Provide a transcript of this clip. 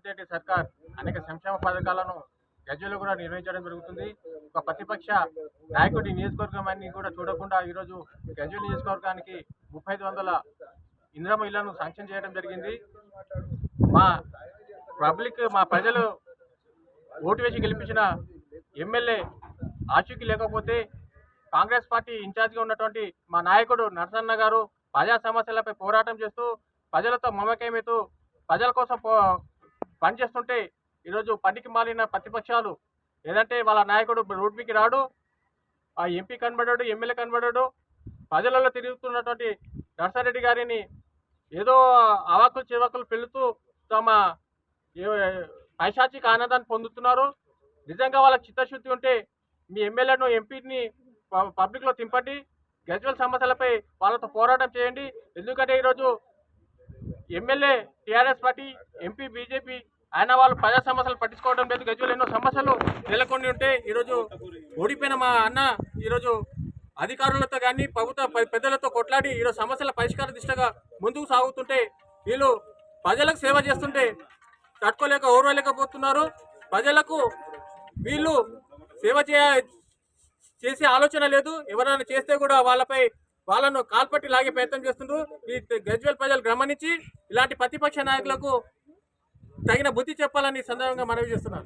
రేవంత్ రెడ్డి సర్కార్ అనేక సంక్షేమ పథకాలను గజ్వేల్లో కూడా నిర్వహించడం జరుగుతుంది. ఒక ప్రతిపక్ష నాయకుడి నియోజకవర్గాన్ని కూడా చూడకుండా ఈరోజు గజ్వేల్ నియోజకవర్గానికి 3500 ఇందిరమ్మ ఇళ్లను శాంక్షన్ చేయడం జరిగింది. మా ప్రజలు ఓటు వేసి గెలిపించిన ఎమ్మెల్యే ఆచూకీ లేకపోతే కాంగ్రెస్ పార్టీ ఇన్ఛార్జిగా ఉన్నటువంటి మా నాయకుడు నరసన్న గారు ప్రజా సమస్యలపై పోరాటం చేస్తూ ప్రజలతో మమేకమవుతూ ప్రజల కోసం పనిచేస్తుంటే ఈరోజు పనికి మాలిన ప్రతిపక్షాలు ఏదంటే వాళ్ళ నాయకుడు రోడ్డుకి రాడు, ఆ ఎంపీ కనబడాడు, ఎమ్మెల్యే కనబడాడు, ప్రజలలో తిరుగుతున్నటువంటి నర్సారెడ్డి గారిని ఏదో అవాకులు చివాకులు పెళ్తూ తమ పైశాచిక ఆనందాన్ని పొందుతున్నారు. నిజంగా వాళ్ళ చిత్తశుద్ధి ఉంటే మీ ఎమ్మెల్యేను ఎంపీని పబ్లిక్లో తింపండి, గజ్వేల్ సమస్యలపై వాళ్ళతో పోరాటం చేయండి. ఎందుకంటే ఈరోజు MLA TRS party, MP BJP ఆయన వాళ్ళు ప్రజా సమస్యలు పట్టించుకోవడం లేదు. గజ్వేల్ ఎన్నో సమస్యలు నెలకొని ఉంటే ఈరోజు ఓడిపోయిన మా అన్న ఈరోజు అధికారులతో కానీ ప్రభుత్వ పెద్దలతో కొట్లాడి ఈరోజు సమస్యల పరిష్కార దిశగా ముందుకు సాగుతుంటే వీళ్ళు ప్రజలకు సేవ చేస్తుంటే తట్టుకోలేక ఓర్వలేకపోతున్నారు. ప్రజలకు వీళ్ళు సేవ చేసే ఆలోచన లేదు. ఎవరైనా చేస్తే కూడా వాళ్ళను కాల్పట్టి లాగే ప్రయత్నం చేస్తుండ్రు. ఈ గజ్వేల్ ప్రజలు గమనించి ఇలాంటి ప్రతిపక్ష నాయకులకు తగిన బుద్ధి చెప్పాలని సందర్భంగా మనవి చేస్తున్నారు.